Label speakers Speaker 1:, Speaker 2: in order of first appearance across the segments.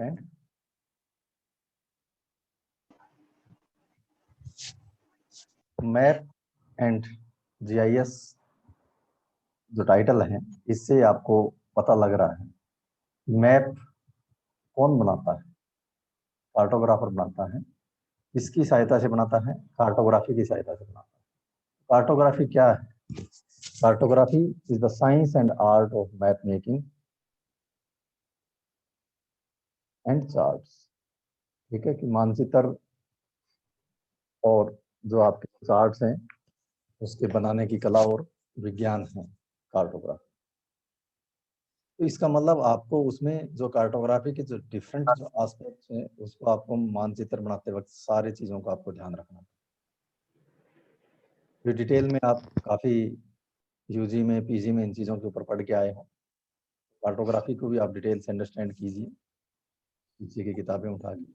Speaker 1: And map and GIS जो title है, इससे आपको पता लग रहा है मैप कौन बनाता है। कार्टोग्राफर बनाता है। इसकी सहायता से बनाता है, कार्टोग्राफी की सहायता से बनाता है। कार्टोग्राफी क्या है? Cartography is the science and art of map making and charts. ठीक है, कि मानचित्र और जो आपके चार्ट्स हैं उसके बनाने की कला और विज्ञान है कार्टोग्राफी। तो इसका मतलब आपको उसमें जो कार्टोग्राफी के जो डिफरेंट जो एस्पेक्ट्स हैं उसको आपको मानचित्र बनाते वक्त सारी चीजों का आपको ध्यान रखना है। जो डिटेल में आप काफी यूजी में पीजी में इन चीजों के ऊपर पढ़ के आए हो, कार्टोग्राफी को भी आप डिटेल से अंडरस्टैंड कीजिए, पीछे की किताबें उठा के।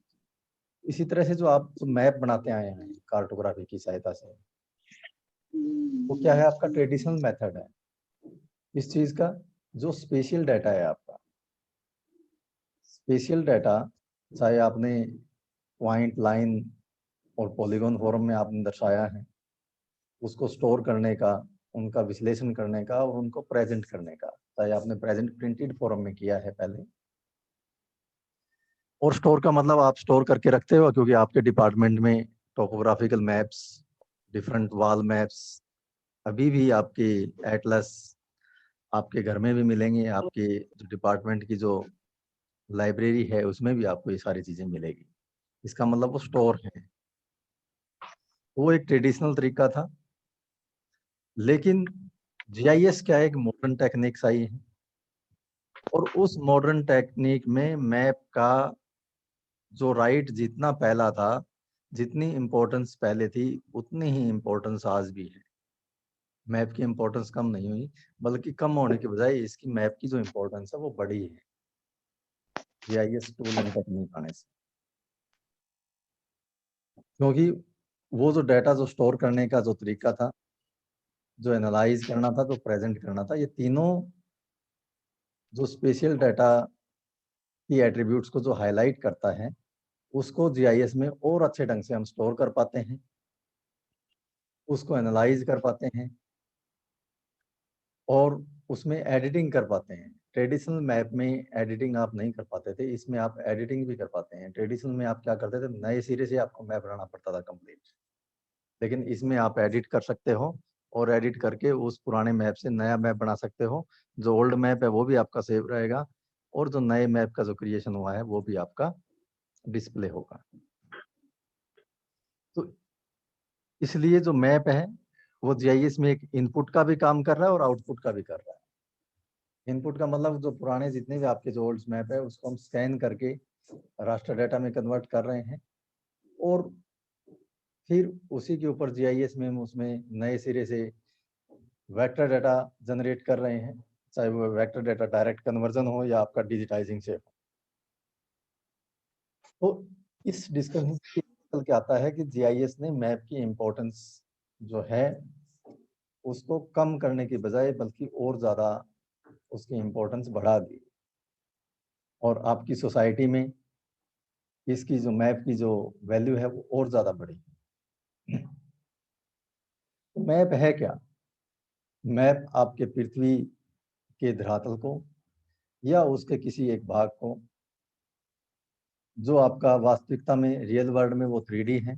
Speaker 1: इसी तरह से जो आप मैप बनाते आए हैं कार्टोग्राफी की सहायता से, वो क्या है? आपका ट्रेडिशनल मेथड है इस चीज का। जो स्पेशियल डाटा है आपका, स्पेशियल डाटा चाहे आपने पॉइंट, लाइन और पॉलीगॉन फॉर्म में आपने दर्शाया है, उसको स्टोर करने का, उनका विश्लेषण करने का और उनको प्रेजेंट करने का, चाहे आपने प्रेजेंट प्रिंटेड फॉर्म में किया है पहले। और स्टोर का मतलब आप स्टोर करके रखते हो, क्योंकि आपके डिपार्टमेंट में topographical maps, different wall maps अभी भी आपके एटलस आपके घर में भी मिलेंगे। आपके जो डिपार्टमेंट की जो लाइब्रेरी है उसमें भी आपको ये सारी चीजें मिलेगी। इसका मतलब वो स्टोर है। वो एक ट्रेडिशनल तरीका था, लेकिन जीआईएस क्या है? एक मॉडर्न टेक्निक्स आई है, और उस मॉडर्न टेक्निक में मैप का जो राइट जितना पहला था, जितनी इम्पोर्टेंस पहले थी, उतनी ही इम्पोर्टेंस आज भी है। मैप की इम्पोर्टेंस कम नहीं हुई, बल्कि कम होने के बजाय इसकी मैप की जो इम्पोर्टेंस है वो बढ़ी है जीआईएस टूल एंड टेक्निक आने से। क्योंकि वो जो डाटा जो स्टोर करने का जो तरीका था, जो एनालाइज करना था, जो प्रेजेंट करना था, ये तीनों जो स्पेशल डाटा की एट्रीब्यूट्स को जो हाईलाइट करता है, उसको जीआईएस में और अच्छे ढंग से हम स्टोर कर पाते हैं, उसको एनालाइज कर पाते हैं और उसमें एडिटिंग कर पाते हैं। ट्रेडिशनल मैप में एडिटिंग आप नहीं कर पाते थे, इसमें आप एडिटिंग भी कर पाते हैं। ट्रेडिशनल में आप क्या करते थे? नए सिरे से आपको मैप बनाना पड़ता था कंप्लीट, लेकिन इसमें आप एडिट कर सकते हो और एडिट करके उस पुराने मैप से नया मैप बना सकते हो। जो ओल्ड मैप है वो भी आपका सेव रहेगा, और जो नए मैप का जो क्रिएशन हुआ है वो भी आपका डिस्प्ले होगा। तो इसलिए जो मैप है वो जीआईएस में एक इनपुट का भी काम कर रहा है और आउटपुट का भी कर रहा है। इनपुट का मतलब जो पुराने जितने भी आपके जो ओल्ड मैप है उसको हम स्कैन करके रास्टर डाटा में कन्वर्ट कर रहे हैं, और फिर उसी के ऊपर जीआईएस में हम उसमें नए सिरे से वेक्टर डाटा जनरेट कर रहे हैं, चाहे वो वेक्टर डाटा डायरेक्ट कन्वर्जन हो या आपका डिजिटाइजिंग से हो। तो इस डिस्कशन से निकल के आता है कि जीआईएस ने मैप की इम्पोर्टेंस जो है उसको कम करने की बजाय बल्कि और ज्यादा उसकी इम्पोर्टेंस बढ़ा दी, और आपकी सोसाइटी में इसकी जो मैप की जो वैल्यू है वो और ज्यादा बढ़ी। तो मैप है क्या? मैप आपके पृथ्वी के धरातल को या उसके किसी एक भाग को, जो आपका वास्तविकता में रियल वर्ल्ड में वो 3D है,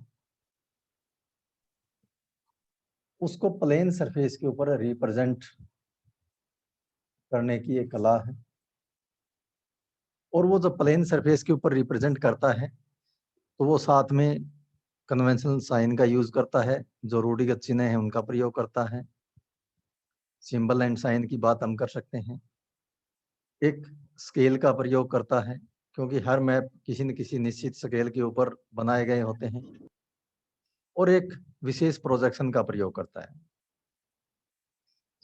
Speaker 1: उसको प्लेन सरफेस के ऊपर रिप्रेजेंट करने की एक कला है। और वो जो प्लेन सरफेस के ऊपर रिप्रेजेंट करता है तो वो साथ में कन्वेंशनल साइन का यूज करता है, जो रूढ़िगत चिन्ह है उनका प्रयोग करता है। सिंबल एंड साइन की बात हम कर सकते हैं। एक स्केल का प्रयोग करता है, क्योंकि हर मैप किसी न किसी निश्चित स्केल के ऊपर बनाए गए होते हैं। और एक विशेष प्रोजेक्शन का प्रयोग करता है।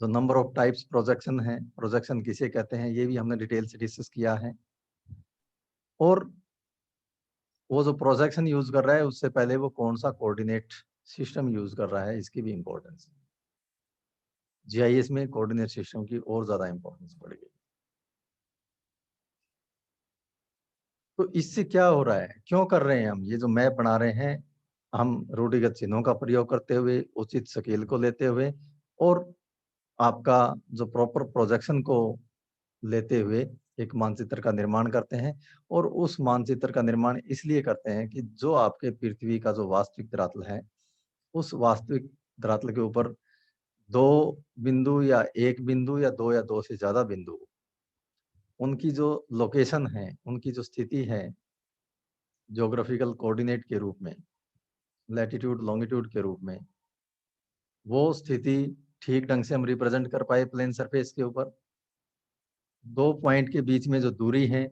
Speaker 1: जो नंबर ऑफ टाइप्स प्रोजेक्शन है, प्रोजेक्शन किसे कहते हैं, ये भी हमने डिटेल से डिस्कस किया है। और वो जो प्रोजेक्शन यूज कर रहा है उससे पहले वो कौन सा कोऑर्डिनेट सिस्टम यूज कर रहा है, इसकी भी इंपॉर्टेंस है। जीआईएस में कोऑर्डिनेट सिस्टम की और ज्यादा इंपॉर्टेंस बढ़ गई। तो इससे क्या हो रहा है, क्यों कर रहे हैं हम ये जो मैप बना रहे हैं, हम रूढ़िगत चिन्हों का प्रयोग करते हुए, उचित स्केल को लेते हुए और आपका जो प्रॉपर प्रोजेक्शन को लेते हुए एक मानचित्र का निर्माण करते हैं। और उस मानचित्र का निर्माण इसलिए करते हैं कि जो आपके पृथ्वी का जो वास्तविक धरातल है, उस वास्तविक धरातल के ऊपर 2 बिंदु या 1 बिंदु या 2 या 2 से ज्यादा बिंदु, उनकी जो लोकेशन है, उनकी जो स्थिति है ज्योग्राफिकल कोऑर्डिनेट के रूप में, लैटिट्यूड लॉन्गिट्यूड के रूप में, वो स्थिति ठीक ढंग से हम रिप्रेजेंट कर पाए प्लेन सरफेस के ऊपर। 2 पॉइंट के बीच में जो दूरी है,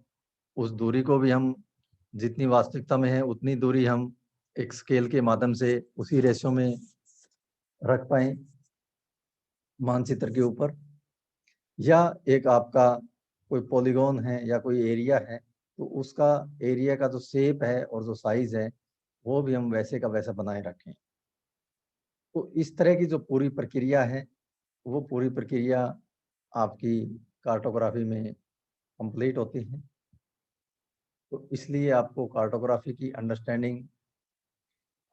Speaker 1: उस दूरी को भी हम जितनी वास्तविकता में है उतनी दूरी हम एक स्केल के माध्यम से उसी रेशियो में रख पाए मानचित्र के ऊपर। या एक आपका कोई पॉलीगॉन है या कोई एरिया है, तो उसका एरिया का जो शेप है और जो साइज है, वो भी हम वैसे का वैसा बनाए रखें। तो इस तरह की जो पूरी प्रक्रिया है, वो पूरी प्रक्रिया आपकी कार्टोग्राफी में कंप्लीट होती है। तो इसलिए आपको कार्टोग्राफी की अंडरस्टैंडिंग,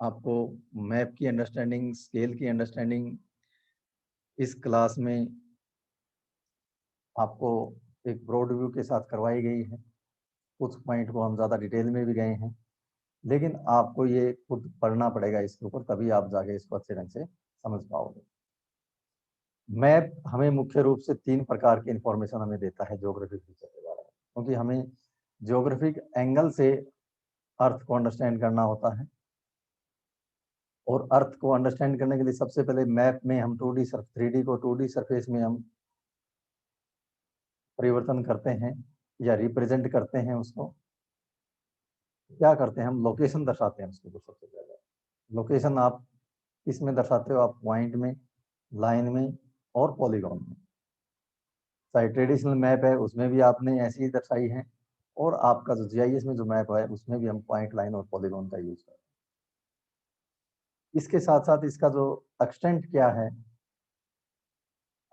Speaker 1: आपको मैप की अंडरस्टैंडिंग, स्केल की अंडरस्टैंडिंग इस क्लास में आपको एक ब्रॉड व्यू के साथ करवाई गई है। कुछ पॉइंट को हम ज़्यादा डिटेल में भी गए हैं, लेकिन आपको ये खुद पढ़ना पड़ेगा इसके ऊपर, तभी आप जाके इसको अच्छे ढंग से समझ पाओगे। मैप हमें मुख्य रूप से 3 प्रकार की इंफॉर्मेशन हमें देता है ज्योग्राफिक फीचर के बारे में, क्योंकि हमें ज्योग्राफिक एंगल से अर्थ को अंडरस्टैंड करना होता है। और अर्थ को अंडरस्टैंड करने के लिए सबसे पहले मैप में हम 3D को 2D सरफेस में हम परिवर्तन करते हैं या रिप्रेजेंट करते हैं उसको। क्या करते हैं, हम लोकेशन दर्शाते हैं उसको। सबसे पहले लोकेशन आप किसमें दर्शाते हो, आप पॉइंट में, लाइन में और पॉलीगॉन में। चाहे ट्रेडिशनल मैप है उसमें भी आपने ऐसी ही दर्शाई है, और आपका जो जीआईएस में जो मैप है उसमें भी हम पॉइंट, लाइन और पॉलीगॉन का यूज करते हैं। इसके साथ साथ इसका जो एक्सटेंट क्या है,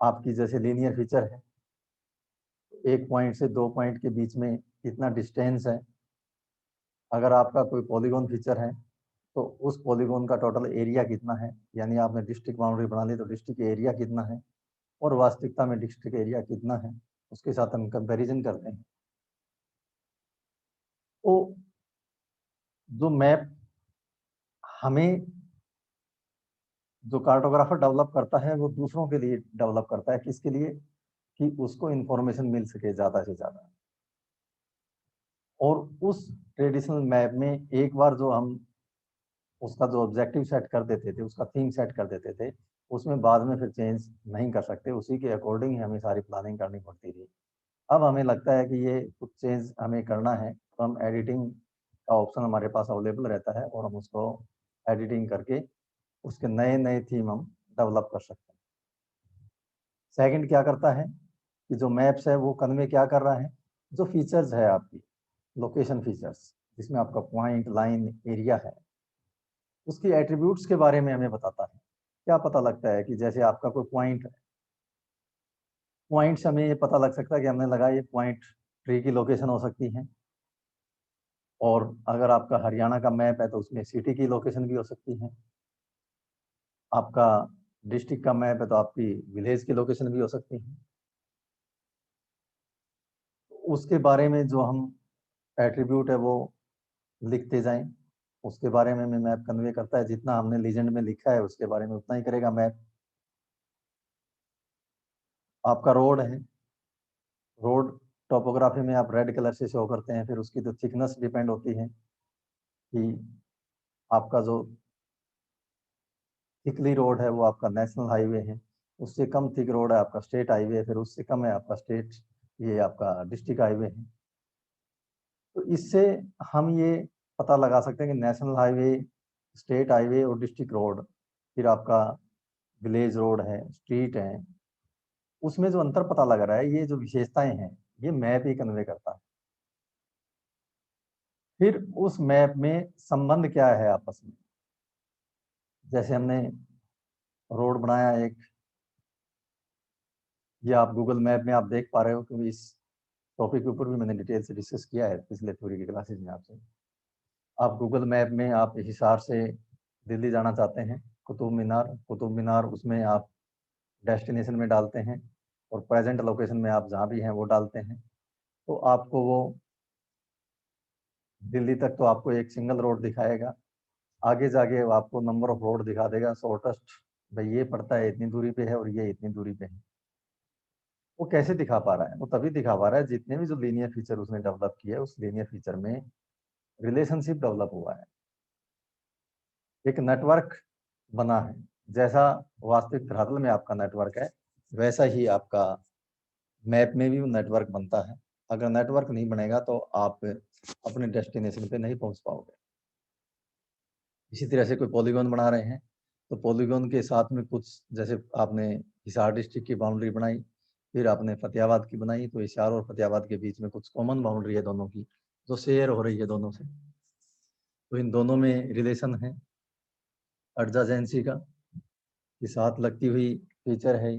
Speaker 1: आपकी जैसे लीनियर फीचर है, एक पॉइंट से 2 पॉइंट के बीच में कितना डिस्टेंस है। अगर आपका कोई पॉलीगॉन फीचर है तो उस पॉलीगॉन का टोटल एरिया कितना है, यानी आपने डिस्ट्रिक्ट बाउंड्री बना ली तो डिस्ट्रिक्ट एरिया कितना है, और वास्तविकता में डिस्ट्रिक्ट एरिया कितना है, उसके साथ हम कंपैरिजन करते हैं। तो जो मैप हमें जो कार्टोग्राफर डेवलप करता है, वो दूसरों के लिए डेवलप करता है। किसके लिए, कि उसको इंफॉर्मेशन मिल सके ज़्यादा से ज़्यादा। और उस ट्रेडिशनल मैप में एक बार जो हम उसका जो ऑब्जेक्टिव सेट कर देते थे, उसका थीम सेट कर देते थे, उसमें बाद में फिर चेंज नहीं कर सकते, उसी के अकॉर्डिंग ही हमें सारी प्लानिंग करनी पड़ती थी। अब हमें लगता है कि ये कुछ चेंज हमें करना है, तो हम एडिटिंग का ऑप्शन हमारे पास अवेलेबल रहता है, और हम उसको एडिटिंग करके उसके नए नए थीम हम डेवलप कर सकते हैं। सेकंड क्या करता है कि जो मैप्स है वो कन्वे क्या कर रहा है, जो फीचर्स है आपकी लोकेशन फीचर्स, जिसमें आपका पॉइंट, लाइन, एरिया है, उसकी एट्रीब्यूट्स के बारे में हमें बताता है। क्या पता लगता है कि जैसे आपका कोई पॉइंट है, पॉइंट से हमें ये पता लग सकता है कि हमने लगा ये पॉइंट ट्री की लोकेशन हो सकती है। और अगर आपका हरियाणा का मैप है तो उसमें सिटी की लोकेशन भी हो सकती है। आपका डिस्ट्रिक्ट का मैप है तो आपकी विलेज की लोकेशन भी हो सकती है। उसके बारे में जो हम एट्रीब्यूट है वो लिखते जाएं, उसके बारे में मैप कन्वे करता है। जितना हमने लीजेंड में लिखा है उसके बारे में उतना ही करेगा मैप। आपका रोड है, रोड टोपोग्राफी में आप रेड कलर से शो करते हैं, फिर उसकी तो थिकनेस डिपेंड होती है कि आपका जो थिकली रोड है वो आपका नेशनल हाईवे है, उससे कम थिक रोड है आपका स्टेट हाईवे है, फिर उससे कम है आपका स्टेट, ये आपका डिस्ट्रिक्ट हाईवे है। तो इससे हम ये पता लगा सकते हैं कि नेशनल हाईवे, स्टेट हाईवे और डिस्ट्रिक्ट रोड, फिर आपका विलेज रोड है, स्ट्रीट है, उसमें जो अंतर पता लग रहा है, ये जो विशेषताएं हैं, ये मैप ही कन्वे करता है। फिर उस मैप में संबंध क्या है आपस में, जैसे हमने रोड बनाया एक, ये आप गूगल मैप में आप देख पा रहे हो कि इस टॉपिक के ऊपर भी मैंने डिटेल से डिस्कस किया है पिछले थ्योरी की क्लासेज में आपसे। आप गूगल मैप में आप हिसार से दिल्ली जाना चाहते हैं, कुतुब मीनार उसमें आप डेस्टिनेशन में डालते हैं और प्रेजेंट लोकेशन में आप जहाँ भी हैं वो डालते हैं, तो आपको वो दिल्ली तक तो आपको एक सिंगल रोड दिखाएगा। आगे जाके वो आपको नंबर ऑफ रोड दिखा देगा, शॉर्टेस्ट भाई ये पड़ता है इतनी दूरी पे है और ये इतनी दूरी पे है। वो कैसे दिखा पा रहा है? वो तभी दिखा पा रहा है जितने भी जो लीनियर फीचर उसने डेवलप किया है, उस लीनियर फीचर में रिलेशनशिप डेवलप हुआ है, एक नेटवर्क बना है। जैसा वास्तविक धरातल में आपका नेटवर्क है, वैसा ही आपका मैप में भी नेटवर्क बनता है। अगर नेटवर्क नहीं बनेगा तो आप अपने डेस्टिनेशन पे नहीं पहुंच पाओगे। इसी तरह से कोई पॉलीगॉन बना रहे हैं, तो पॉलीगॉन के साथ में कुछ, जैसे आपने हिसार डिस्ट्रिक्ट की बाउंड्री बनाई, फिर आपने फतेहाबाद की बनाई, तो हिसार और फतेहाबाद के बीच में कुछ कॉमन बाउंड्री है दोनों की, जो शेयर हो रही है दोनों से, तो इन दोनों में रिलेशन है एडजेंसी का, ये साथ लगती हुई फीचर है।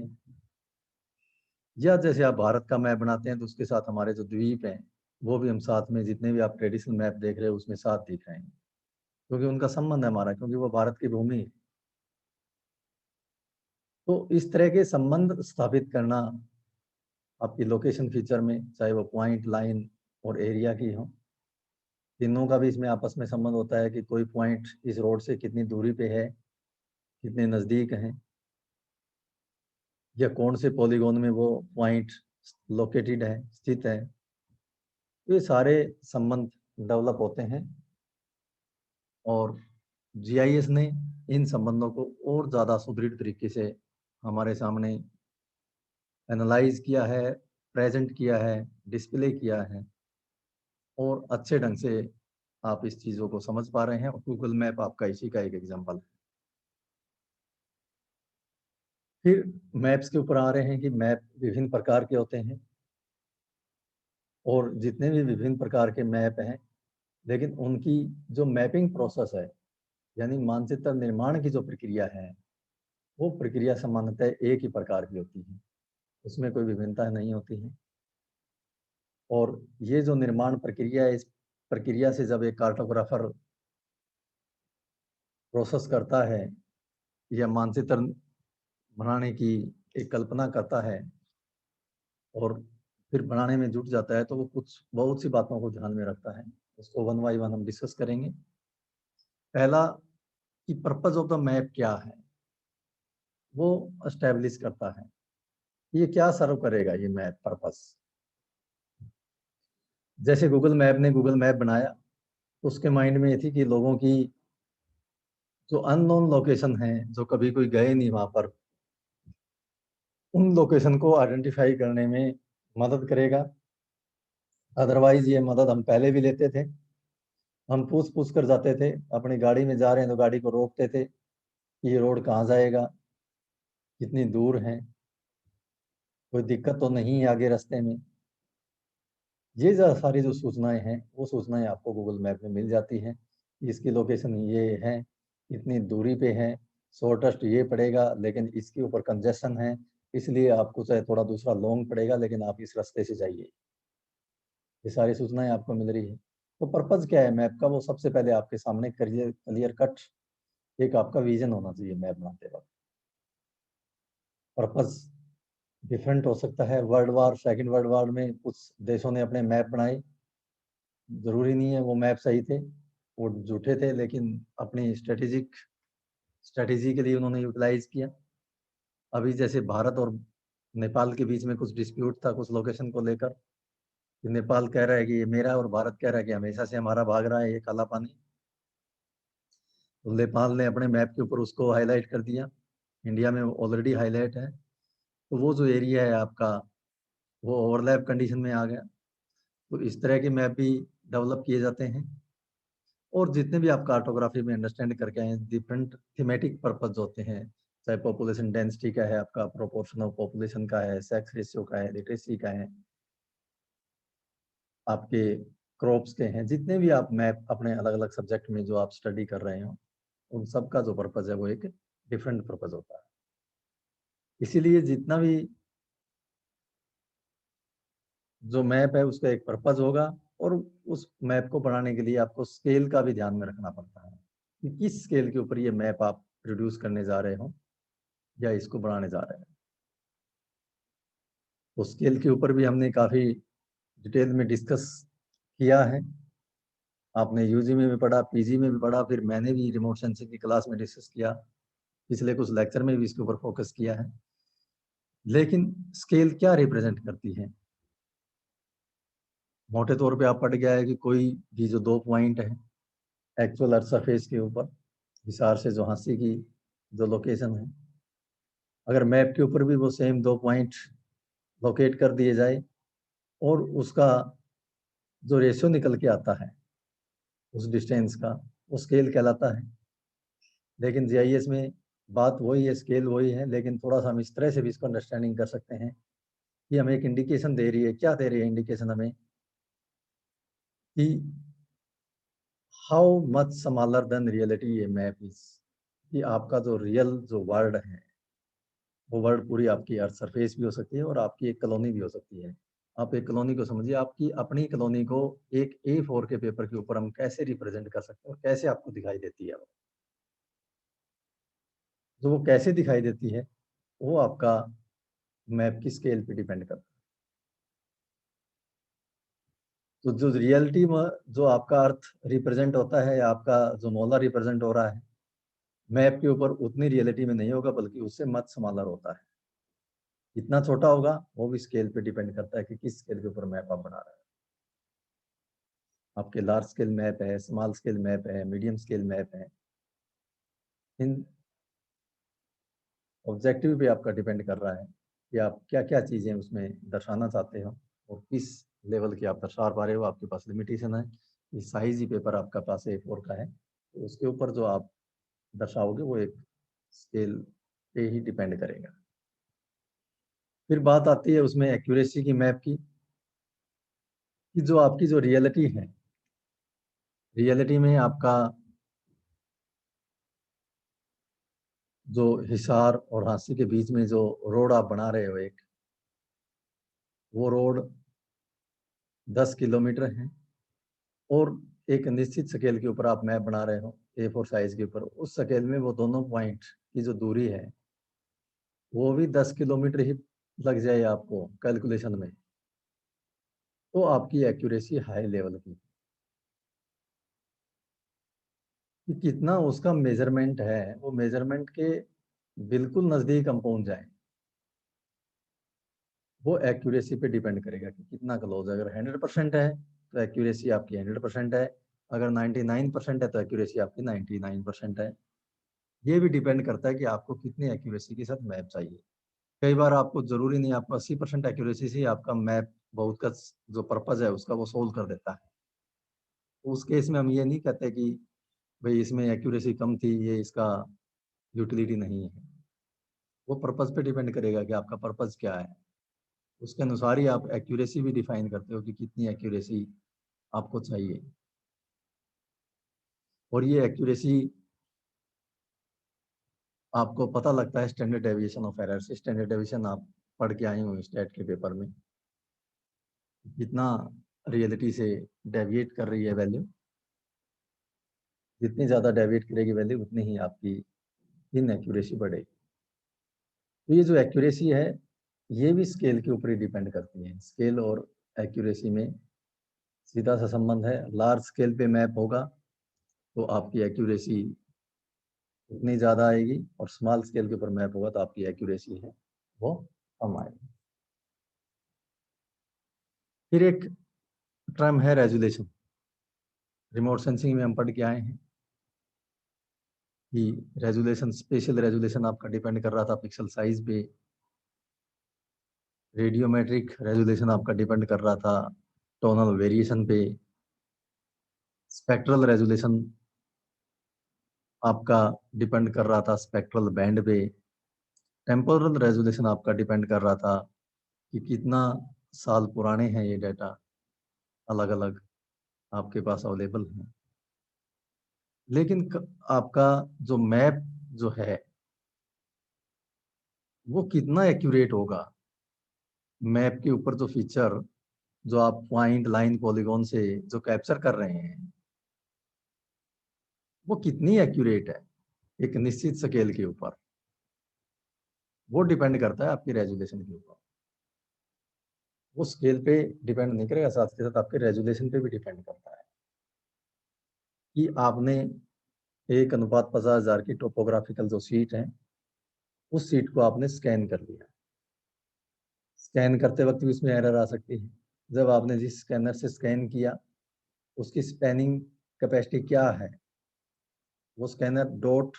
Speaker 1: या जैसे आप भारत का मैप बनाते हैं तो उसके साथ हमारे जो द्वीप हैं वो भी हम साथ में, जितने भी आप ट्रेडिशनल मैप देख रहे हैं उसमें साथ दिख रहे हैं, क्योंकि उनका संबंध है हमारा, क्योंकि वो भारत की भूमि है। तो इस तरह के संबंध स्थापित करना आपकी लोकेशन फीचर में, चाहे वो पॉइंट, लाइन और एरिया की हो, तीनों का भी इसमें आपस में संबंध होता है कि कोई पॉइंट इस रोड से कितनी दूरी पे है, कितने नज़दीक हैं, या कौन से पॉलीगॉन में वो पॉइंट लोकेटेड है, स्थित है। ये सारे संबंध डेवलप होते हैं और जीआईएस ने इन संबंधों को और ज़्यादा सुदृढ़ तरीके से हमारे सामने एनालाइज किया है, प्रेजेंट किया है, डिस्प्ले किया है, और अच्छे ढंग से आप इस चीज़ों को समझ पा रहे हैं, और गूगल मैप आपका इसी का एक एग्जाम्पल है। फिर मैप्स के ऊपर आ रहे हैं कि मैप विभिन्न प्रकार के होते हैं, और जितने भी विभिन्न प्रकार के मैप हैं, लेकिन उनकी जो मैपिंग प्रोसेस है, यानी मानचित्र निर्माण की जो प्रक्रिया है, वो प्रक्रिया सामान्यतः एक ही प्रकार की होती है, उसमें कोई विभिन्नता नहीं होती है। और ये जो निर्माण प्रक्रिया है, इस प्रक्रिया से जब एक कार्टोग्राफर प्रोसेस करता है या मानचित्र बनाने की एक कल्पना करता है और फिर बनाने में जुट जाता है, तो वो कुछ बहुत सी बातों को ध्यान में रखता है। उसको वन बाई वन हम डिस्कस करेंगे। पहला कि पर्पज ऑफ द मैप क्या है, वो एस्टेब्लिश करता है ये क्या सर्व करेगा ये मैप पर्पस। जैसे गूगल मैप ने गूगल मैप बनाया, तो उसके माइंड में ये थी कि लोगों की जो अननोन लोकेशन है, जो कभी कोई गए नहीं वहां पर, उन लोकेशन को आइडेंटिफाई करने में मदद करेगा। अदरवाइज ये मदद हम पहले भी लेते थे, हम पूछ पूछ कर जाते थे, अपनी गाड़ी में जा रहे हैं तो गाड़ी को रोकते थे कि ये रोड कहाँ जाएगा, कितनी दूर है, कोई दिक्कत तो नहीं है आगे रास्ते में। ये सारी जो सूचनाएं हैं, वो सूचनाएं आपको गूगल मैप में मिल जाती हैं। इसकी लोकेशन ये है, इतनी दूरी पे है, शॉर्टेस्ट ये पड़ेगा, लेकिन इसके ऊपर कंजेशन है, इसलिए आपको चाहे थोड़ा दूसरा लॉन्ग पड़ेगा, लेकिन आप इस रास्ते से जाइए। ये सारी सूचनाएं आपको मिल रही है। तो पर्पज क्या है मैप का? वो सबसे पहले आपके सामने क्लियर कट एक आपका विजन होना चाहिए मैप बनाते वक्त। पर्पज डिफरेंट हो सकता है। World war, second world war में कुछ देशों ने अपने मैप बनाए, जरूरी नहीं है वो मैप सही थे, वो झूठे थे, लेकिन अपनी स्ट्रेटेजी के लिए उन्होंने यूटिलाइज किया। अभी जैसे भारत और नेपाल के बीच में कुछ डिस्प्यूट था कुछ लोकेशन को लेकर, नेपाल कह रहा है कि ये मेरा, और भारत कह रहा है कि हमेशा से हमारा भाग रहा है ये काला पानी। तो नेपाल ने अपने मैप के ऊपर उसको हाईलाइट कर दिया, इंडिया में ऑलरेडी हाईलाइट है, तो वो जो एरिया है आपका वो ओवरलैप कंडीशन में आ गया। तो इस तरह के मैप भी डेवलप किए जाते हैं। और जितने भी आप कार्टोग्राफी में अंडरस्टैंड करके आए, डिफरेंट थीमेटिक पर्पज होते हैं, चाहे पॉपुलेशन डेंसिटी का है, आपका प्रोपोर्शन ऑफ पॉपुलेशन का है, सेक्स रेशियो का है, लिटरेसी का है, आपके क्रॉप्स के हैं, जितने भी आप मैप अपने अलग अलग सब्जेक्ट में जो आप स्टडी कर रहे हो, उन सब का जो पर्पज है वो एक डिफरेंट पर्पज होता है। इसीलिए जितना भी जो मैप है उसका एक पर्पज होगा, और उस मैप को बनाने के लिए आपको स्केल का भी ध्यान में रखना पड़ता है कि किस स्केल के ऊपर ये मैप आप प्रोड्यूस करने जा रहे हो या इसको बनाने जा रहे हैं। तो स्केल के ऊपर भी हमने काफ़ी डिटेल में डिस्कस किया है। आपने यूजी में भी पढ़ा, पीजी में भी पढ़ा, फिर मैंने भी रिमोट सेंसिंग की क्लास में डिस्कस किया, पिछले कुछ लेक्चर में भी इसके ऊपर फोकस किया है। लेकिन स्केल क्या रिप्रेजेंट करती है? मोटे तौर पे आप पढ़ गया है कि कोई भी जो 2 पॉइंट है एक्चुअल अर्थ सरफेस के ऊपर, हिसार से जो हांसी की जो लोकेशन है, अगर मैप के ऊपर भी वो सेम 2 पॉइंट लोकेट कर दिए जाए और उसका जो रेशियो निकल के आता है उस डिस्टेंस का, वो स्केल कहलाता है। लेकिन जीआईएस में बात वही है, स्केल वही है, लेकिन थोड़ा सा हम इस तरह से भी इसको अंडरस्टैंडिंग कर सकते हैं कि हमें एक इंडिकेशन दे रही है। क्या दे रही है इंडिकेशन हमें? कि how much smaller than reality ये मैप इज, कि आपका जो रियल जो वर्ल्ड है, वो वर्ल्ड पूरी आपकी अर्थ सरफेस भी हो सकती है और आपकी एक कॉलोनी भी हो सकती है। आप एक कॉलोनी को समझिए, आपकी अपनी कॉलोनी को एक A4 के पेपर के ऊपर हम कैसे रिप्रेजेंट कर सकते हैं और कैसे आपको दिखाई देती है वो। जो वो कैसे दिखाई देती है वो आपका मैप की स्केल पे डिपेंड करता है। तो जो रियलिटी में जो आपका अर्थ रिप्रेजेंट होता है या आपका जो मोला रिप्रेजेंट हो रहा है मैप के ऊपर, उतनी रियलिटी में नहीं होगा, बल्कि उससे मच स्मॉलर होता है। कितना छोटा होगा वो भी स्केल पे डिपेंड करता है कि किस स्केल के ऊपर मैप आप बना रहे हैं। आपके लार्ज स्केल मैप है, स्मॉल स्केल मैप है, मीडियम स्केल मैप है, इन ऑब्जेक्टिव पे आपका डिपेंड कर रहा है कि आप क्या क्या चीज़ें उसमें दर्शाना चाहते हो और किस लेवल की आप दर्शा पा रहे हो। आपके पास लिमिटेशन है कि साइज ही पेपर आपका पास A4 का है, तो उसके ऊपर जो आप दर्शाओगे वो एक स्केल पे ही डिपेंड करेगा। फिर बात आती है उसमें एक्यूरेसी की मैप की, कि जो आपकी जो रियलिटी है, रियलिटी में आपका जो हिसार और हांसी के बीच में जो रोड आप बना रहे हो एक, वो रोड 10 किलोमीटर है और एक निश्चित स्केल के ऊपर आप मैप बना रहे हो A4 साइज के ऊपर, उस स्केल में वो दोनों पॉइंट की जो दूरी है वो भी 10 किलोमीटर ही लग जाए आपको कैलकुलेशन में, तो आपकी एक्यूरेसी हाई लेवल की। कि कितना उसका मेजरमेंट है, वो मेजरमेंट के बिल्कुल नज़दीक हम पहुंच जाए, वो एक्यूरेसी पे डिपेंड करेगा कि कितना क्लोज है। अगर 100% है तो एक्यूरेसी आपकी 100% है, अगर 99% है तो एक्यूरेसी आपकी 99% है। ये भी डिपेंड करता है कि आपको कितनी एक्यूरेसी के साथ मैप चाहिए। कई बार आपको ज़रूरी नहीं, आपको 80% एक्यूरेसी से ही आपका मैप बहुत का जो पर्पज़ है उसका वो सोल्व कर देता है। तो उस केस में हम ये नहीं कहते कि भई इसमें एक्यूरेसी कम थी, ये इसका यूटिलिटी नहीं है। वो पर्पज़ पे डिपेंड करेगा कि आपका पर्पज़ क्या है। उसके अनुसार ही आप एक्यूरेसी भी डिफाइन करते हो कि कितनी एक्यूरेसी आपको चाहिए। और ये एक्यूरेसी आपको पता लगता है स्टैंडर्ड डेविएशन ऑफ एरर से। स्टैंडर्ड डेविएशन आप पढ़ के आए हो स्टैट के पेपर में, कितना रियलिटी से डेविएट कर रही है वैल्यू। जितनी ज़्यादा डेविएट करेगी वैल्यू, उतनी ही आपकी इनएक्यूरेसी बढ़ेगी। तो ये जो एक्यूरेसी है ये भी स्केल के ऊपर ही डिपेंड करती है। स्केल और एक्यूरेसी में सीधा सा संबंध है। लार्ज स्केल पे मैप होगा तो आपकी एक्यूरेसी उतनी ज़्यादा आएगी, और स्मॉल स्केल के ऊपर मैप होगा तो आपकी एक्यूरेसी है वो कम आएगी। फिर एक टर्म है रेजोल्यूशन। रिमोट सेंसिंग में हम पढ़ के आए हैं कि रेजोल्यूशन, स्पेशल रेजोल्यूशन आपका डिपेंड कर रहा था पिक्सल साइज पे। रेडियोमेट्रिक रेजोल्यूशन आपका डिपेंड कर रहा था टोनल वेरिएशन पे। स्पेक्ट्रल रेजोल्यूशन आपका डिपेंड कर रहा था स्पेक्ट्रल बैंड पे। टेम्पोरल रेजोल्यूशन आपका डिपेंड कर रहा था कि कितना साल पुराने हैं ये डाटा, अलग अलग आपके पास अवेलेबल हैं। लेकिन आपका जो मैप जो है वो कितना एक्यूरेट होगा, मैप के ऊपर जो फीचर जो आप पॉइंट, लाइन, पॉलीगॉन से जो कैप्चर कर रहे हैं वो कितनी एक्यूरेट है एक निश्चित स्केल के ऊपर, वो डिपेंड करता है आपकी रेजोल्यूशन के ऊपर। वो स्केल पे डिपेंड नहीं करेगा, साथ के साथ आपके रेजोल्यूशन पे भी डिपेंड करता है कि आपने 1:50,000 की टोपोग्राफिकल जो शीट है उस शीट को आपने स्कैन कर लिया। स्कैन करते वक्त भी इसमें एरर आ सकती है। जब आपने जिस स्कैनर से स्कैन किया उसकी स्पैनिंग कैपेसिटी क्या है, वो स्कैनर डॉट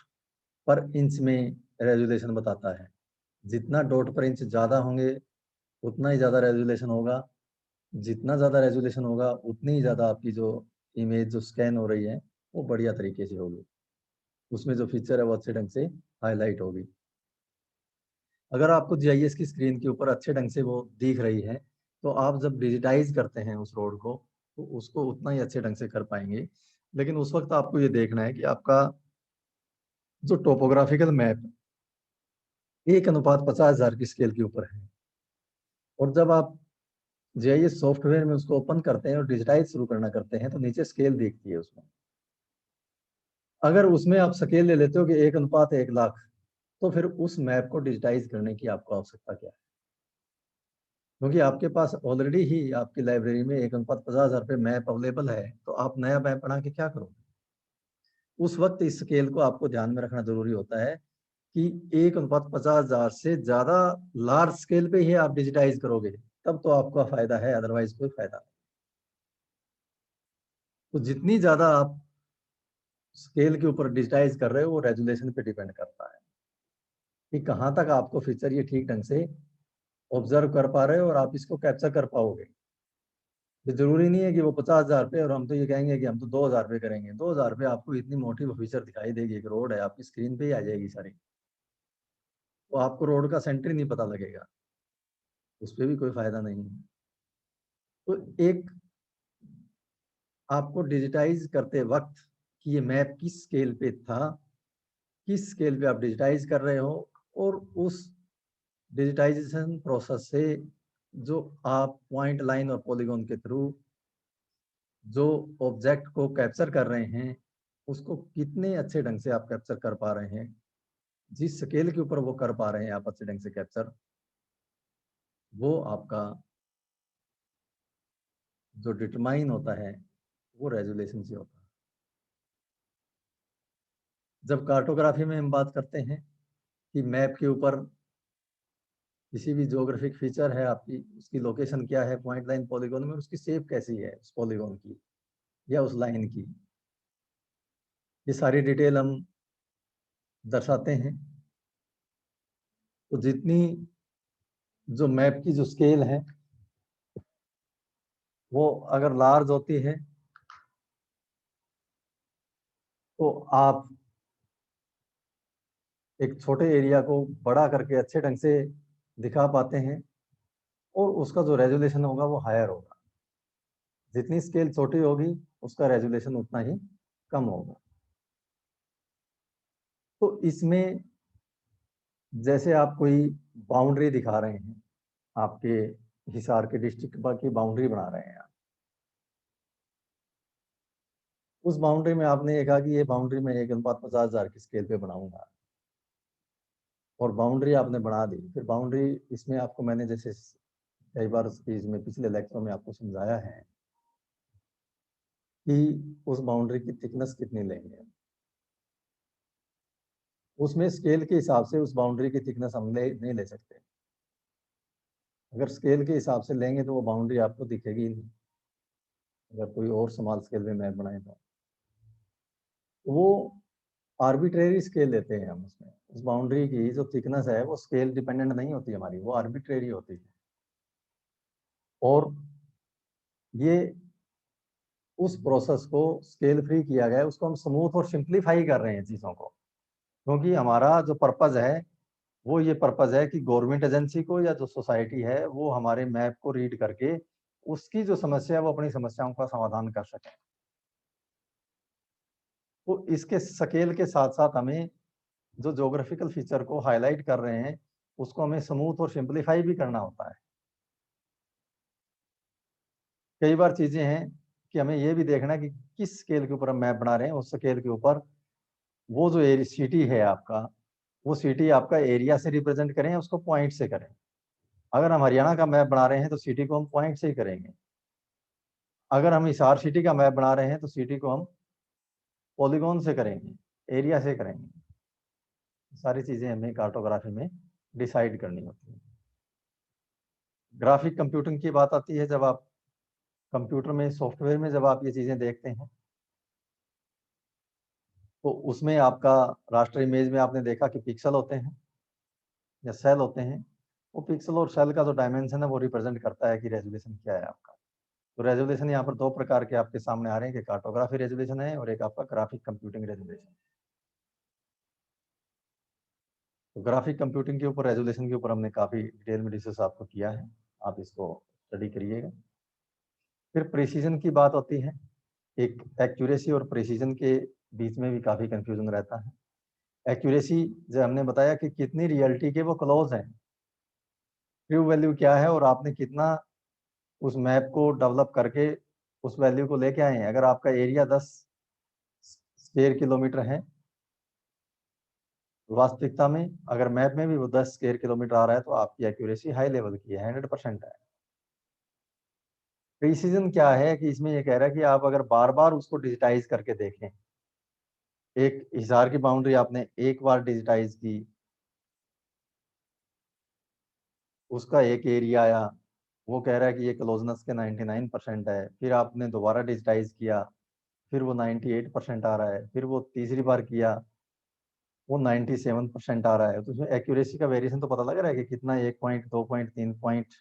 Speaker 1: पर इंच में रेजोल्यूशन बताता है। जितना डॉट पर इंच ज़्यादा होंगे उतना ही ज़्यादा रेजोल्यूशन होगा, जितना ज़्यादा रेजोल्यूशन होगा उतनी ही ज़्यादा आपकी जो इमेज जो स्कैन हो रही है वो बढ़िया तरीके से होगी, उसमें जो फीचर है वो अच्छे ढंग से हाईलाइट होगी। अगर आपको जीआईएस की स्क्रीन के ऊपर अच्छे ढंग से वो दिख रही है तो आप जब डिजिटाइज करते हैं उस रोड को तो उसको उतना ही अच्छे ढंग से कर पाएंगे। लेकिन उस वक्त आपको ये देखना है कि आपका जो टोपोग्राफिकल मैप 1:50,000 की स्केल के ऊपर है, और जब आप जीआईएस सॉफ्टवेयर में उसको ओपन करते हैं और डिजिटाइज शुरू करना करते हैं तो नीचे स्केल दिखती है उसमें। अगर उसमें आप स्केल ले लेते हो कि 1:1,00,000 तो फिर उस मैप को डिजिटाइज करने की आपको आवश्यकता क्या है, क्योंकि आपके पास ऑलरेडी ही आपकी लाइब्रेरी में 1:50,000 पे मैप अवेलेबल है, तो आप नया मैप बना के क्या करोगे। उस वक्त इस स्केल को आपको ध्यान में रखना जरूरी होता है कि 1:50,000 से ज्यादा लार्ज स्केल पे ही आप डिजिटाइज करोगे तब तो आपका फायदा है, अदरवाइज कोई फायदा नहीं। तो जितनी ज्यादा आप स्केल के ऊपर डिजिटाइज कर रहे हो वो रेजुलेशन पे डिपेंड करता है कि कहाँ तक आपको फीचर ये ठीक ढंग से ऑब्जर्व कर पा रहे हो और आप इसको कैप्चर कर पाओगे। ये जरूरी नहीं है कि वो 50,000 पे और हम तो ये कहेंगे कि हम तो 2,000 पे करेंगे। 2,000 पे आपको इतनी मोटी वो फीचर दिखाई देगी, एक रोड है आपकी स्क्रीन पे ही आ जाएगी सारी, तो आपको रोड का सेंटर ही नहीं पता लगेगा, उस पर भी कोई फायदा नहीं है। तो एक आपको डिजिटाइज करते वक्त कि ये मैप किस स्केल पे था, किस स्केल पे आप डिजिटाइज कर रहे हो, और उस डिजिटाइजेशन प्रोसेस से जो आप पॉइंट, लाइन और पॉलीगॉन के थ्रू जो ऑब्जेक्ट को कैप्चर कर रहे हैं उसको कितने अच्छे ढंग से आप कैप्चर कर पा रहे हैं, जिस स्केल के ऊपर वो कर पा रहे हैं आप अच्छे ढंग से कैप्चर, वो आपका जो डिटरमाइन होता है वो रेजुलेशन से होता है। जब कार्टोग्राफी में हम बात करते हैं कि मैप के ऊपर किसी भी ज्योग्राफिक फीचर है आपकी, उसकी लोकेशन क्या है पॉइंट, लाइन, पॉलीगॉन में, उसकी शेप कैसी है उस पॉलीगॉन की या उस लाइन की, ये सारी डिटेल हम दर्शाते हैं। तो जितनी जो मैप की जो स्केल है वो अगर लार्ज होती है तो आप एक छोटे एरिया को बड़ा करके अच्छे ढंग से दिखा पाते हैं और उसका जो रेजुलेशन होगा वो हायर होगा। जितनी स्केल छोटी होगी उसका रेजुलेशन उतना ही कम होगा। तो इसमें जैसे आप कोई बाउंड्री दिखा रहे हैं, आपके हिसार के डिस्ट्रिक्ट की बाउंड्री बना रहे हैं आप, उस बाउंड्री में आपने ये कहा कि ये बाउंड्री में 1:50,000 की स्केल पे बनाऊंगा, और बाउंड्री आपने बना दी। फिर बाउंड्री इसमें आपको मैंने जैसे कई बार इसमें पिछले लेक्चरों में आपको समझाया है कि उस बाउंड्री की थिकनेस कितनी लेंगे। उसमें स्केल के हिसाब से उस बाउंड्री की थिकनेस हम नहीं ले सकते। अगर स्केल के हिसाब से लेंगे तो वो बाउंड्री आपको दिखेगी नहीं, अगर कोई और स्मॉल स्केल में मैप बनाए तो वो आर्बिट्रेरी स्केल लेते हैं हम उसमें। उस बाउंड्री की जो थिकनेस है वो स्केल डिपेंडेंट नहीं होती हमारी, वो आर्बिट्रेरी होती है। और ये उस प्रोसेस को स्केल फ्री किया गया है, उसको हम स्मूथ और सिंप्लीफाई कर रहे हैं चीज़ों को, क्योंकि हमारा जो पर्पज है वो ये पर्पज है कि गवर्नमेंट एजेंसी को या जो सोसाइटी है वो हमारे मैप को रीड करके उसकी जो समस्या है वो अपनी समस्याओं का समाधान कर सके। तो इसके स्केल के साथ साथ हमें जो ज्योग्राफिकल फीचर को हाईलाइट कर रहे हैं उसको हमें स्मूथ और सिंप्लीफाई भी करना होता है। कई बार चीजें हैं कि हमें ये भी देखना कि किस स्केल के ऊपर हम मैप बना रहे हैं, उस स्केल के ऊपर वो जो सिटी है आपका, वो सिटी आपका एरिया से रिप्रेजेंट करें, उसको पॉइंट से करें। अगर हम हरियाणा का मैप बना रहे हैं तो सिटी को हम पॉइंट से ही करेंगे। अगर हम हिसार सिटी का मैप बना रहे हैं तो सिटी को हम पॉलीगॉन से करेंगे, एरिया से करेंगे। सारी चीजें हमें कार्टोग्राफी में डिसाइड करनी होती है। ग्राफिक कंप्यूटिंग की बात आती है जब आप कंप्यूटर में, सॉफ्टवेयर में जब आप ये चीजें देखते हैं, तो उसमें आपका रास्टर इमेज में आपने देखा कि पिक्सल होते हैं या सेल होते हैं। वो पिक्सल और सेल का जो डायमेंशन है वो रिप्रेजेंट करता है कि रेजोल्यूशन क्या है आपका। तो रेजोल्यूशन यहाँ पर दो प्रकार के आपके सामने आ रहे हैं कि कार्टोग्राफी रेजोल्यूशन है और एक आपका ग्राफिक कंप्यूटिंग रेजोल्यूशन। तो ग्राफिक कंप्यूटिंग के ऊपर, रेजोल्यूशन के ऊपर हमने काफी डिटेल में डिस्कस आपको किया है, आप इसको स्टडी करिएगा। फिर प्रिसीजन की बात होती है। एक एक्यूरेसी और प्रिसीजन के बीच में भी काफी कंफ्यूजन रहता है। एक्यूरेसी जो हमने बताया कि कितनी रियलिटी के वो क्लोज है, ट्रू वैल्यू क्या है, और आपने कितना उस मैप को डेवलप करके उस वैल्यू को लेके आए हैं। अगर आपका एरिया 10 स्क्वायर किलोमीटर है, वास्तविकता में अगर मैप में भी वो 10 स्क्वायर किलोमीटर आ रहा है, तो आपकी एक्यूरेसी हाई लेवल की है, 100% है। प्रिसीजन क्या है कि इसमें ये कह रहा है कि आप अगर बार बार उसको डिजिटाइज करके देखें, एक हिसार की बाउंड्री आपने एक बार डिजिटाइज की, उसका एक एरिया आया, वो कह रहा है कि ये क्लोजनेस के 99% है। फिर आपने दोबारा डिजिटाइज किया, फिर वो 98% आ रहा है। फिर वो तीसरी बार किया, वो 97% आ रहा है। तो उसमें एक्यूरेसी का वेरिएशन तो पता लग रहा है कि कितना, 1 पॉइंट, 2 पॉइंट, 3 पॉइंट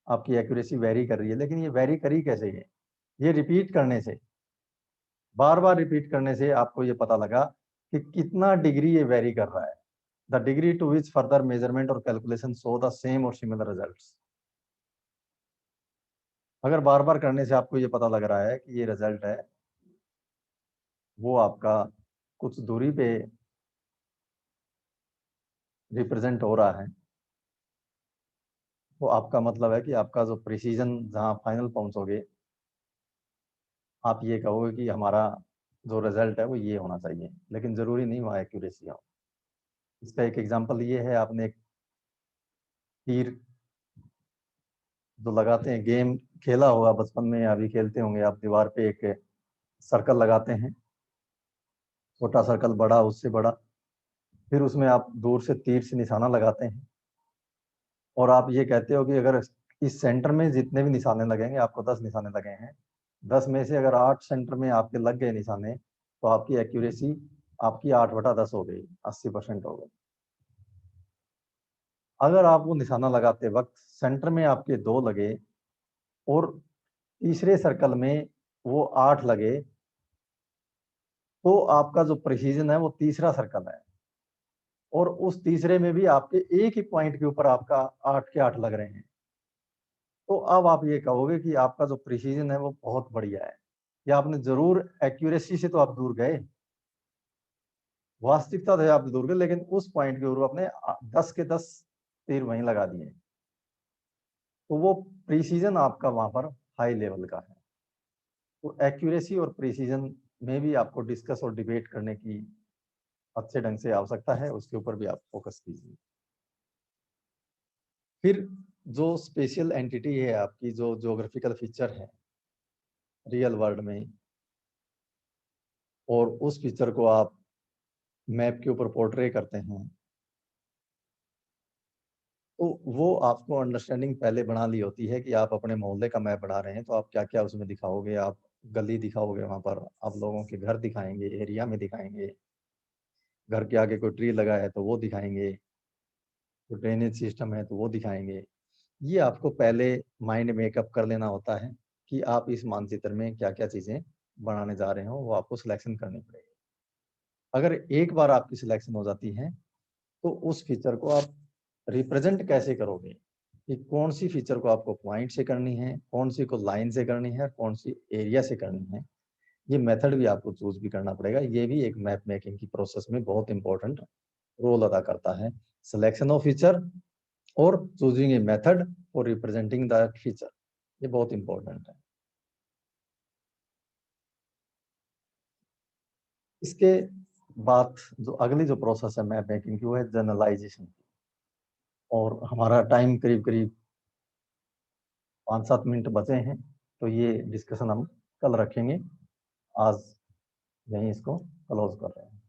Speaker 1: आपकी एक्यूरेसी वेरी कर रही है। लेकिन ये वेरी करी कैसे है? ये रिपीट करने से, बार बार रिपीट करने से आपको ये पता लगा कि कितना डिग्री ये वेरी कर रहा है। The degree to which further measurement और कैलकुलेशन शो द सेम और सिमिलर रिजल्ट्स। अगर बार बार करने से आपको ये पता लग रहा है कि ये रिजल्ट है वो आपका कुछ दूरी पे रिप्रेजेंट हो रहा है, तो आपका मतलब है कि आपका जो प्रिसीजन जहां फाइनल पहुंचोगे, आप ये कहोगे कि हमारा जो रिजल्ट है वो ये होना चाहिए, लेकिन जरूरी नहीं वहाँ एक्यूरेसी हो। इसका एक एग्जांपल ये है, आपने एक तीर जो लगाते हैं, गेम खेला होगा बचपन में, अभी खेलते होंगे आप, दीवार पे एक सर्कल लगाते हैं, छोटा सर्कल, बड़ा, उससे बड़ा, फिर उसमें आप दूर से तीर से निशाना लगाते हैं, और आप ये कहते हो कि अगर इस सेंटर में जितने भी निशाने लगेंगे, आपको 10 निशाने लगे हैं, 10 में से अगर 8 सेंटर में आपके लग गए निशाने, तो आपकी एक्यूरेसी आपकी 8/10 हो गई, 80% हो गई। अगर आप वो निशाना लगाते वक्त सेंटर में आपके 2 लगे और तीसरे सर्कल में वो 8 लगे, तो आपका जो प्रिसीजन है वो तीसरा सर्कल है, और उस तीसरे में भी आपके एक ही पॉइंट के ऊपर आपका 8 के 8 लग रहे हैं। तो अब आप ये कहोगे कि आपका जो प्रिसीजन है वो बहुत बढ़िया है, या आपने जरूर एक्यूरेसी से तो आप दूर गए, वास्तविकता से आप दूर गए, लेकिन उस पॉइंट के ऊपर आपने 10 के 10 तीर वहीं लगा दिए, तो वो प्रिसीजन आपका वहां पर हाई लेवल का है। तो एक्यूरेसी और प्रिसीजन में भी आपको डिस्कस और डिबेट करने की अच्छे ढंग से आवश्यकता है, उसके ऊपर भी आप फोकस कीजिए। फिर जो स्पेशल एंटिटी है आपकी, जो ज्योग्राफिकल फीचर है रियल वर्ल्ड में, और उस फीचर को आप मैप के ऊपर पोर्ट्रे करते हैं, तो वो आपको अंडरस्टैंडिंग पहले बना ली होती है कि आप अपने मोहल्ले का मैप बना रहे हैं, तो आप क्या क्या उसमें दिखाओगे। आप गली दिखाओगे, वहां पर आप लोगों के घर दिखाएंगे, एरिया में दिखाएंगे, घर के आगे कोई ट्री लगा है तो वो दिखाएंगे, तो ड्रेनेज सिस्टम है तो वो दिखाएंगे। ये आपको पहले माइंड मेकअप कर लेना होता है कि आप इस मानचित्र में क्या क्या चीजें बनाने जा रहे हो, वो आपको सिलेक्शन करनी पड़ेगी। अगर एक बार आपकी सिलेक्शन हो जाती है, तो उस फीचर को आप रिप्रेजेंट कैसे करोगे, कि कौन सी फीचर को आपको पॉइंट से करनी है, कौन सी को लाइन से करनी है, कौन सी एरिया से करनी है, ये मेथड भी आपको चूज भी करना पड़ेगा। ये भी एक मैप मेकिंग की प्रोसेस में बहुत इंपॉर्टेंट रोल अदा करता है। सिलेक्शन ऑफ फीचर और choosing a method for representing the feature, ये बहुत इंपॉर्टेंट है। इसके बाद जो अगली जो प्रोसेस है मैप मेकिंग की वो है जनरलाइजेशन। और हमारा टाइम करीब करीब 5-7 मिनट बचे हैं, तो ये डिस्कशन हम कल रखेंगे। आज यहीं इसको क्लोज कर रहे हैं।